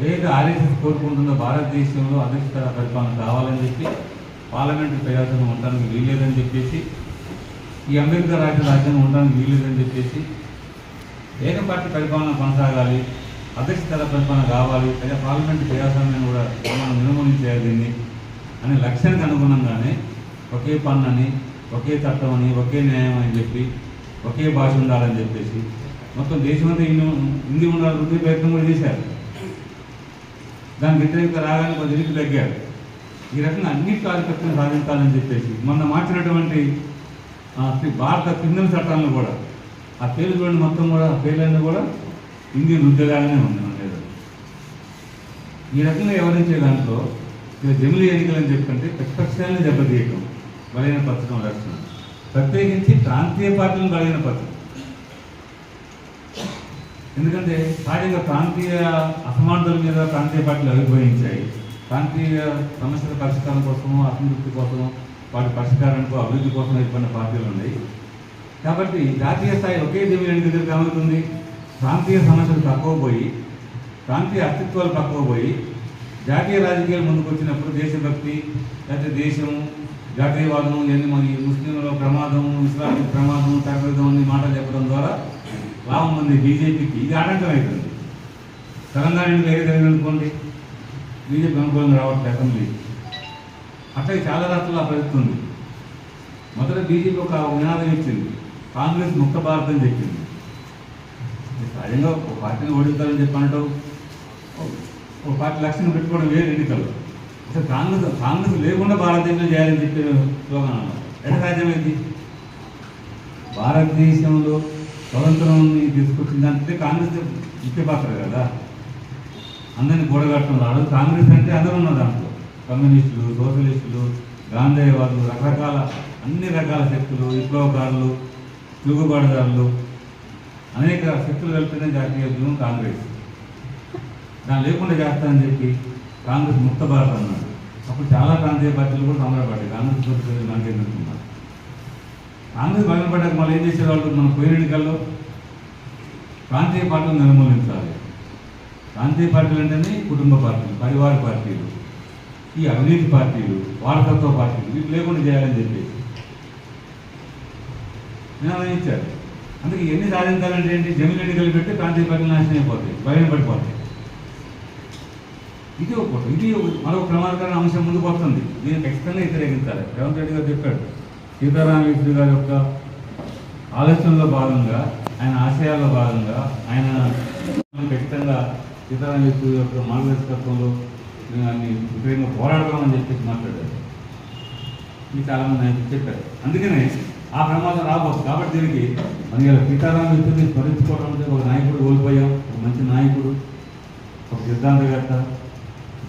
ఏదైతే ఆర్ఎస్ఎస్ కోరుకుంటుందో భారతదేశంలో అధిష్ఠిత పరిపాలన కావాలని చెప్పి పార్లమెంటరీ ప్రజాస్వామ్యం ఉండడానికి వీల్లేదని చెప్పేసి ఈ అంబేద్కర్ రాజ్యాంగం ఉండడానికి వీలుదని చెప్పేసి ఏకపార్టీ పరిపాలన కొనసాగాలి, అధ్యక్షతల పరిపాలన కావాలి, లేదా పార్లమెంటు ప్రజాస్వామ్యం కూడా మనం నిర్మూలించేయాలి దీన్ని అనే లక్ష్యానికి అనుగుణంగానే ఒకే పన్ను, ఒకే చట్టం అని, ఒకే న్యాయం అని చెప్పి, ఒకే భాష ఉండాలని చెప్పేసి మొత్తం దేశమంతా హిందీ ఉండాలని రుద్దే ప్రయత్నం కూడా చేశారు. దానికి వ్యతిరేకత రాగానే కొంచెం ఎదురు తగ్గారు. ఈ రకంగా అన్నింటి ఆధిపత్యం సాధించాలని చెప్పేసి మొన్న మార్చినటువంటి భారత క్రిమినల్ చట్టాలను కూడా ఆ పేర్లు చూడండి, మొత్తం కూడా పేర్లన్నీ కూడా హిందీ రుద్దలాగానే ఉంది మన మీద. ఈ రకంగా వ్యవహరించే దాంట్లో జమిలీ ఎన్నికలని చెప్పంటే ప్రతిపక్షాలను దెబ్బతీయటం, బలహీనపరచడం లక్షణం, ప్రత్యేకించి ప్రాంతీయ పార్టీలను బలహీనపరచడం. ఎందుకంటే సహజంగా ప్రాంతీయ అసమానతల మీద ప్రాంతీయ పార్టీలు ఆవిర్భవించాయి. ప్రాంతీయ సమస్యల పరిష్కారం కోసము, అసంతృప్తి కోసము, వాటి పరిష్కారానికి అభివృద్ధి కోసం ఏర్పడిన పార్టీలు ఉన్నాయి. కాబట్టి జాతీయ స్థాయి ఒకే జమిలీ ఎన్నిక దగ్గర ఏమవుతుంది, ప్రాంతీయ సమస్యలు తక్కువ పోయి, ప్రాంతీయ అస్తిత్వాలు తక్కువ పోయి, జాతీయ రాజకీయాలు ముందుకు వచ్చినప్పుడు దేశభక్తి, లేకపోతే దేశం, జాతీయవాదం, ఇవన్నీ మన ముస్లింల ప్రమాదం, ఇస్లామిక్ ప్రమాదం, టెర్రరిజం అన్ని మాటలు చెప్పడం ద్వారా లాభం ఉంది బీజేపీకి. ఇది ఆటంకం అవుతుంది. తెలంగాణ ఎన్నికలు ఏది అనుకోండి, బీజేపీ అనుకూలంగా రావట్లేదు అసెంబ్లీ. అట్లాగే చాలా రాష్ట్రాల్లో పరిస్థితుంది. మొదట బీజేపీ ఒక నినాదం ఇచ్చింది, కాంగ్రెస్ ముక్త భారత్ అని చెప్పింది. సహజంగా ఒక పార్టీని ఓడించాలని చెప్పి అనటం, ఒక పార్టీ లక్ష్యం పెట్టుకోవడం వేరు ఎన్నికలు. అసలు కాంగ్రెస్ లేకుండా భారతదేశంలో చేయాలని చెప్పి స్లోగన్ అన్నారు. ఎట్లా సాధ్యమైంది? భారతదేశంలో స్వతంత్రాన్ని తీసుకొచ్చిన దాంట్లో కాంగ్రెస్ ముఖ్య పాత్ర కదా. అందరినీ కూడగట్టడం రాదు. కాంగ్రెస్ అంటే అందరూ ఉన్నారు దాంట్లో, కమ్యూనిస్టులు, సోషలిస్టులు, గాంధేయవాదులు, రకరకాల అన్ని రకాల శక్తులు, విప్లవకారులు, తిరుగుబాటుదారులు, అనేక శక్తులు కలిపిన జాతీయ ఉద్యమం కాంగ్రెస్. దాన్ని లేకుండా చేస్తానని చెప్పి కాంగ్రెస్ ముక్త భారత్ అన్నాడు. అప్పుడు చాలా ప్రాంతీయ పార్టీలు కూడా సంబరపడ్డాయి, కాంగ్రెస్ ప్రభుత్వం మనకెందుకున్నారు. కాంగ్రెస్ బయటపడ్డాక మళ్ళీ ఏం చేసేవాళ్ళు, మన పోయిన ఎన్నికల్లో ప్రాంతీయ పార్టీలు నిర్మూలించాలి. ప్రాంతీయ పార్టీలు అంటేనే కుటుంబ పార్టీలు, పరివార పార్టీలు, ఈ అవినీతి పార్టీలు, వారసత్వ పార్టీలు, వీటి లేకుండా చేయాలని చెప్పేసి నిర్ణయించారు. అందుకే ఎన్ని సాధించాలంటే ఏంటి, జమిలీ ఎన్నికలు పెట్టి ప్రాంతీయ పార్టీలు నాశనం అయిపోతాయి, బయటపడిపోతాయి. ఇది మరొక ప్రమాదకరమైన అంశం ముందుకు వస్తుంది. దీన్ని ఖచ్చితంగా వ్యతిరేకించాలి. రేవంత్ రెడ్డి గారు చెప్పాడు, సీతారాం యేచూరి గారి యొక్క ఆలోచనలో భాగంగా, ఆయన ఆశయాల్లో భాగంగా ఆయన ఖచ్చితంగా సీతారాం యేచూరి యొక్క మార్గదర్శకత్వంలో దాన్ని విపరీతంగా పోరాడతామని చెప్పేసి మాట్లాడారు. ఇది చాలామంది ఆయన చెప్పారు. అందుకనే ఆ ప్రమాదం రాబోతుంది. కాబట్టి దీనికి మన ఇలా సీతారాం యేచూరిని స్మరించుకోవడం అంటే ఒక నాయకుడు కోల్పోయాం, ఒక మంచి నాయకుడు, ఒక సిద్ధాంతకర్త,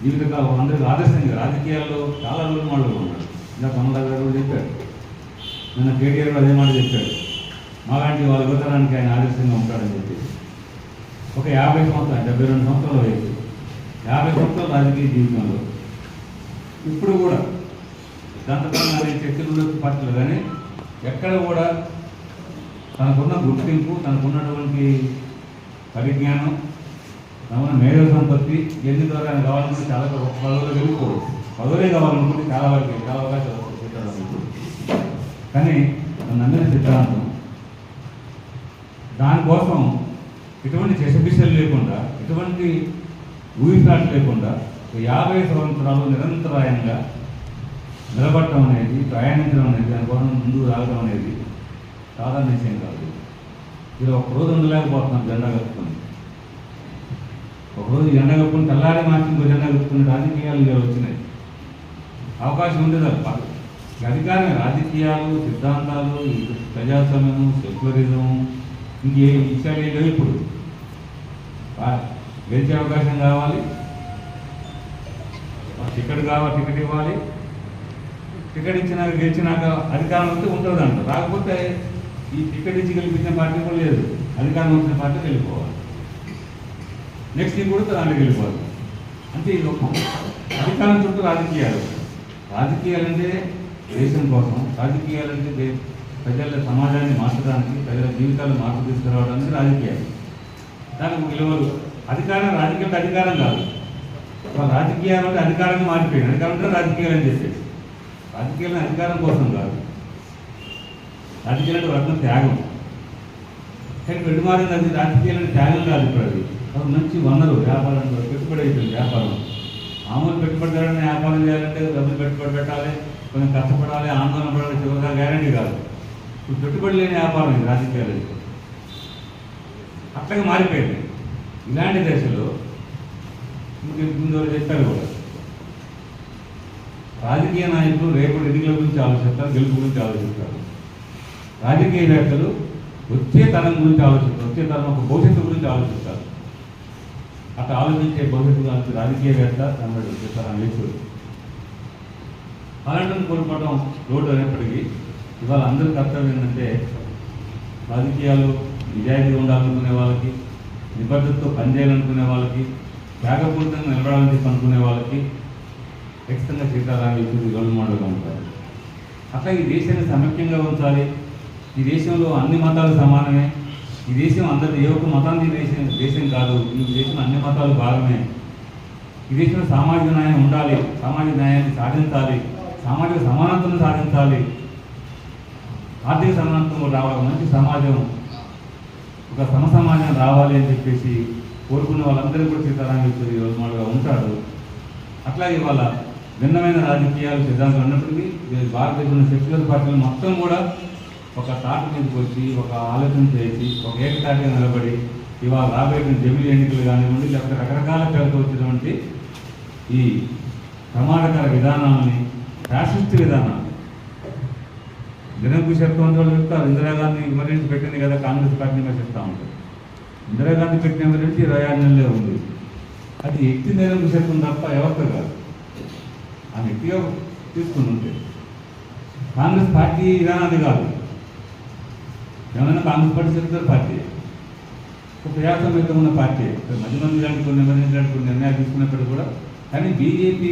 జీవితకాలం అందరికీ ఆదర్శంగా రాజకీయాల్లో చాలా రోజులు వాళ్ళు ఉన్నారు. ఇలా కమలా గారు కూడా చెప్పాడు, నిన్న కేటీఆర్ కూడా అదే మాట చెప్పాడు, మాలాంటి వాళ్ళ యువతరానికి ఆయన ఆదర్శంగా ఉంటాడని చెప్పేసి. ఒక 50 సంవత్సరాలు, 72 సంవత్సరాల వయసు, 50 సంవత్సరాల రాజకీయ జీవితంలో ఇప్పుడు కూడా దాంతపరంగా అనే చర్చలు పార్టీలు కానీ ఎక్కడ కూడా తనకున్న గుర్తింపు, తనకున్నటువంటి పరిజ్ఞానం, తనకున్న మేధో సంపత్తి ఎన్ని ద్వారా ఆయన కావాలనుకుంటే చాలా పదవులు వెళ్ళిపోవచ్చు. పదవులే కావాలనుకుంటే చాలా వరకు చాలా అవకాశాలు వస్తాయి. కానీ నమ్మిన సిద్ధాంతం, దానికోసం ఎటువంటి చెసపిసలు లేకుండా, ఎటువంటి ఊహిసాట్లు లేకుండా 50 సంవత్సరాలు నిరంతరాయంగా నిలబడటం అనేది, ప్రయాణించడం అనేది, దానికోసం ముందుకు రావడం అనేది సాధారణ విషయం కాదు. ఇలా ఒకరోజు ఉండలేకపోతున్నాం జెండా కప్పుకొని. ఒకరోజు జెండా కప్పుకొని తెల్లారి మార్చి ఇంకో జెండా కప్పుకునే రాజకీయాలు ఇలా వచ్చినాయి. అవకాశం ఉండేది అది. అధికారమే రాజకీయాలు, సిద్ధాంతాలు, ప్రజాస్వామ్యం, సెక్యులరిజం, ఇంకే విషయాలు ఏం లేవు. ఇప్పుడు గెలిచే అవకాశం కావాలి, టికెట్ కావాలి, టికెట్ ఇవ్వాలి, టికెట్ ఇచ్చినాక గెలిచినాక అధికారం వస్తే ఉంటుంది అంట. రాకపోతే ఈ టికెట్ ఇచ్చి గెలిపించిన పార్టీ కూడా లేదు, అధికారం వచ్చిన పార్టీ వెళ్ళిపోవాలి, నెక్స్ట్ కూడా దాంట్లోకి వెళ్ళిపోవాలి. అంటే ఇది ఒక అధికారం చుట్టూ రాజకీయాలు. రాజకీయాలంటే దేశం కోసం, రాజకీయాలంటే ప్రజల సమాజాన్ని మార్చడానికి, ప్రజల జీవితాలు మార్పు తీసుకురావడానికి రాజకీయాలు. దానికి విలువలు. అధికారం రాజకీయాలు అధికారం కాదు, రాజకీయాలు అంటే అధికారంగా మారిపోయింది. అధికారం అంటే రాజకీయాలు అని చెప్పేసి, రాజకీయాలను అధికారం కోసం కాదు. రాజకీయాలు రత్న త్యాగం. కానీ పెట్టుమారింది అది రాజకీయాలను త్యాగం కాదు. ఇప్పుడు అది మంచి వనరు వ్యాపారం, పెట్టుబడి అయిపోయింది వ్యాపారం. మామూలు పెట్టుబడిదారుని వ్యాపారం చేయాలంటే డబ్బులు పెట్టుబడి పెట్టాలి, కొంచెం కష్టపడాలి, ఆందోళన పడాలి, చివరిగా గ్యారంటీ కాదు. ఇప్పుడు పెట్టుబడి లేని వ్యాపారం ఇది రాజకీయాలు. అట్లాగే మారిపోయింది. ఇలాంటి దశలో ముందు చెప్పారు కూడా, రాజకీయ నాయకులు రేపటి ఎన్నికల గురించి ఆలోచిస్తారు, గెలుపు గురించి ఆలోచిస్తారు. రాజకీయవేత్తలు వచ్చే తరం గురించి ఆలోచిస్తారు, వచ్చే తరం ఒక భవిష్యత్తు గురించి ఆలోచిస్తారు. అట్లా ఆలోచించే భవిష్యత్తు గురించి రాజకీయవేత్త తమిళ తరం వ్యక్తులు అలాంటిని కోల్పోవడం రోడ్డు అనేప్పటికీ ఇవాళ అందరి కర్తవ్యం ఏంటంటే రాజకీయాలు నిజాయితీగా ఉండాలనుకునే వాళ్ళకి, నిబద్ధతతో పనిచేయాలనుకునే వాళ్ళకి, త్యాగపూరితంగా నిలబడాలని చెప్పి అనుకునే వాళ్ళకి ఖచ్చితంగా సీతారాం యేచూరి రోల్ మోడల్గా ఉంటారు. అట్లా ఈ దేశాన్ని సమైక్యంగా ఉంచాలి. ఈ దేశంలో అన్ని మతాలు సమానమే. ఈ దేశం అందరి ఏ ఒక్క మతాన్ని దేశం కాదు. ఈ దేశంలో అన్ని మతాలు భాగమే. ఈ దేశంలో సామాజిక న్యాయం ఉండాలి, సామాజిక న్యాయాన్ని సాధించాలి, సామాజిక సమానతను సాధించాలి, ఆర్థిక సమానత్వం రావాలి, మంచి సమాజం, ఒక సమాజం రావాలి అని చెప్పేసి కోరుకునే వాళ్ళందరూ కూడా సీతారాం యేచూరి రోల్ మోడల్గా ఉంటారు. అట్లాగే ఇవాళ భిన్నమైన రాజకీయాలు సిద్ధాంతం ఉన్నప్పటికీ భారతదేశంలో సెక్యులర్ పార్టీలు మొత్తం కూడా ఒక తాట మీదకి వచ్చి, ఒక ఆలోచన చేసి, ఒక ఏకతాటిగా నిలబడి ఇవాళ రాబోయే జమిలీ ఎన్నికలు కానివ్వండి, లేకపోతే రకరకాల పేరుతో వచ్చినటువంటి ఈ ప్రమాదకర విధానాలని, ఫ్యాసిస్ట్ విధానాలు, నిరంకుశత్వం వాళ్ళు చెప్తారు. ఇందిరాగాంధీ ఎమర్జెన్సీ పెట్టింది కదా, కాంగ్రెస్ పార్టీ చెప్తా ఉంటారు. ఇందిరాగాంధీ పెట్టిన ఎమర్జెన్సీ 26 నెలలే ఉంది. అది వ్యక్తి నిరంకుశత్వం తప్ప ఎవరితో కాదు. ఆమె వ్యక్తిగా తీసుకుని ఉంటే కాంగ్రెస్ పార్టీ విధానాన్ని కాదు. ఏమైనా కాంగ్రెస్ పార్టీ సెక్యులర్ పార్టీ, ఒక ప్రజాస్వామ్యంతో ఉన్న పార్టీ. మధ్య మంది లాంటి కొన్ని ఎమర్జెన్సీ లాంటి కొన్ని నిర్ణయాలు తీసుకున్నప్పుడు కూడా, కానీ బీజేపీ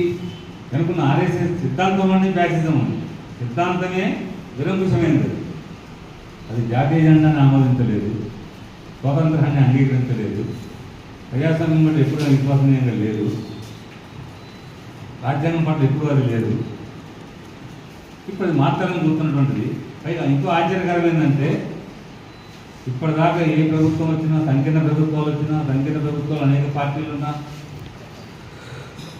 కనుకున్న ఆర్ఎస్ఎస్ సిద్ధాంతంలోనే ఫ్యాసిజం ఉంది. సిద్ధాంతమే నిరంకుశమైనది. అది జాతీయ జెండాన్ని ఆమోదించలేదు, స్వాతంత్రాన్ని అంగీకరించలేదు, ప్రజాస్వామ్యం పట్ల ఎప్పుడూ విశ్వసనీయంగా లేదు, రాజ్యాంగం పట్ల ఎప్పుడు అది లేదు. ఇప్పుడు అది మాట్లాడాలని చూస్తున్నటువంటిది. పైగా ఇంకో ఆశ్చర్యకరం ఏంటంటే, ఇప్పటిదాకా ఏ ప్రభుత్వం వచ్చినా, సంకీర్ణ ప్రభుత్వాలు వచ్చినా, సంకీర్ణ ప్రభుత్వాలు అనేక పార్టీలు ఉన్నా,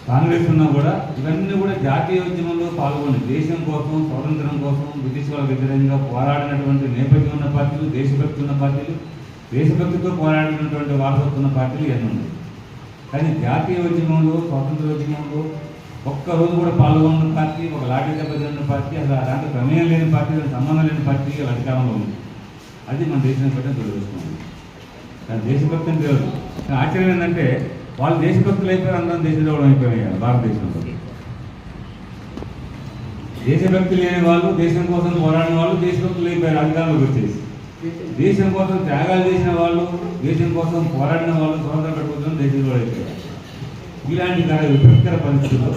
కాంగ్రెస్ ఉన్నా కూడా ఇవన్నీ కూడా జాతీయ ఉద్యమంలో పాల్గొని దేశం కోసం, స్వాతంత్రం కోసం, బ్రిటిష్ వాళ్ళ వ్యతిరేకంగా పోరాడినటువంటి నేపథ్యం ఉన్న పార్టీలు, దేశభక్తి ఉన్న పార్టీలు, దేశభక్తితో పోరాడినటువంటి వారసత్వం ఉన్న పార్టీలు ఎన్ని ఉన్నాయి. కానీ జాతీయ ఉద్యమంలో, స్వాతంత్ర ఉద్యమంలో ఒక్కరోజు కూడా పాల్గొన్న పార్టీ, ఒక లాఠీ దెబ్బతిన్న పార్టీ, అసలు అలాంటి ప్రమేయం లేని పార్టీ, సంబంధం లేని పార్టీ అధికారంలో ఉంది. అది మన దేశం పట్ల దురదృష్టం. కానీ దేశభక్తి అని తెలియదు. కానీ ఆశ్చర్యం ఏంటంటే, వాళ్ళు దేశభక్తులు అయిపోయారు, అందరం దేశద్రోహం అయిపోయారు. భారతదేశంలో దేశభక్తి లేని వాళ్ళు, దేశం కోసం పోరాడిన వాళ్ళు దేశభక్తులు అయిపోయారు అధికారంలోకి వచ్చేసి. దేశం కోసం త్యాగాలు చేసిన వాళ్ళు, దేశం కోసం పోరాడిన వాళ్ళు స్వతంత్రం పెట్టుకుంటున్న దేశంలో అయిపోయారు. ఇలాంటి విపత్కర పరిస్థితుల్లో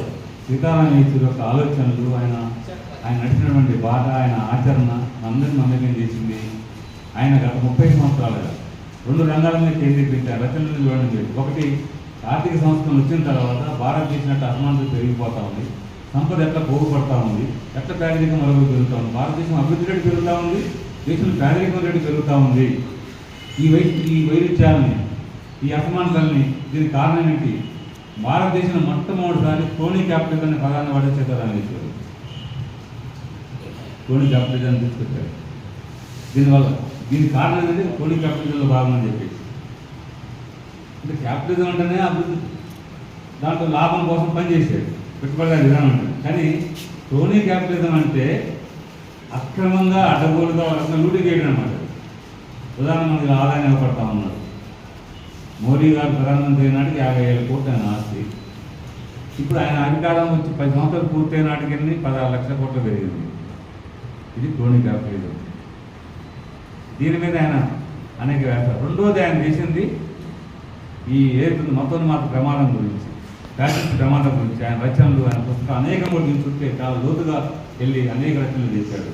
సీతారాం యేచూరి యొక్క ఆలోచనలు, ఆయన నడిచినటువంటి బాధ, ఆయన ఆచరణ అందరినీ మమేకం చేసింది. ఆయన గత 30 సంవత్సరాలుగా 2 రంగాల మీద కేంద్రీకరించారు. రచనలు చూడడం లేదు. ఒకటి, ఆర్థిక సంస్థలు వచ్చిన తర్వాత భారతదేశం యొక్క అసమానత పెరిగిపోతూ ఉంది, సంపద ఎట్లా పోగుపడతా ఉంది, ఎట్లా పేదరికం మరొకటి పెరుగుతూ ఉంది, భారతదేశం అభివృద్ధి రేటు పెరుగుతూ ఉంది, దేశంలో పేదరికం రేటు పెరుగుతూ ఉంది. ఈ వైరుధ్యాలని, ఈ అసమానతల్ని, దీనికి కారణం ఏంటి? భారతదేశంలో మొట్టమొదటిసారి క్రోనీ క్యాపిటలిజం అనే పదాన్ని వాడే సీతారాం యేచూరి. క్రోనీ క్యాపిటలిజం తీసుకొచ్చారు. దీనికి కారణం ఏంటంటే క్రోనీ క్యాపిటలిజంలో భాగం అని చెప్పేసి. అంటే క్యాపిటలిజం అంటేనే అభివృద్ధి, దాంట్లో లాభం కోసం పనిచేసేది పెట్టుబడిదారు విధానం ఉంటుంది. కానీ క్రోనీ క్యాపిటలిజం అంటే అక్రమంగా, అడ్డగోలుగా అసలు లూటీ చేయడం అన్నమాట. ఉదాహరణ మనకి ఆదాయం ఇవ్వబడతా ఉన్నారు. మోడీ గారు ప్రధానమంత్రి అయినాటికి 50,000 కోట్లు ఆయన ఆస్తి. ఇప్పుడు ఆయన అధికారం వచ్చి 10 సంవత్సరాలు పూర్తయిన నాటికి 16 లక్షల కోట్లు పెరిగింది. ఇది క్రోనీ క్యాపిటలిజం. దీని మీద ఆయన అనేక వేస్తారు. రెండోది ఆయన చేసింది ఈ ఏది మతోన్మాద ప్రమాదం గురించి, ఫ్యాసిస్ట్ ప్రమాదం గురించి ఆయన రచనలు, ఆయన పుస్తకాలు అనేక దీని చుట్టే చాలా లోతుగా వెళ్ళి అనేక రచనలు చేశాడు.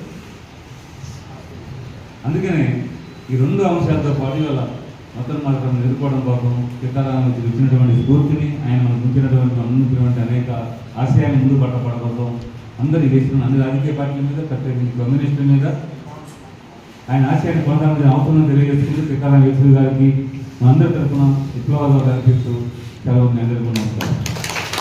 అందుకని ఈ 2 అంశాలతో పాటు ఇవాళ మతోన్మాదం ఎదుర్కోవడం కోసం సీతారాం యేచూరి ఇచ్చినటువంటి స్ఫూర్తిని, ఆయన మనకు ఉంచినటువంటి అనేక ఆశయాన్ని ముందు పట్టపడడం కోసం అందరి దేశంలో అన్ని రాజకీయ పార్టీల మీద, ప్రత్యేకించి కమ్యూనిస్టుల మీద, ఆయన ఆశయాన్ని పొందడానికి అవసరం తెలియజేస్తుంది శ్రీకారం యేసు గారికి మా అందరి తరఫున విప్లవాలు కల్పిస్తూ సెలవు మీ అందరికీ నమస్కారం.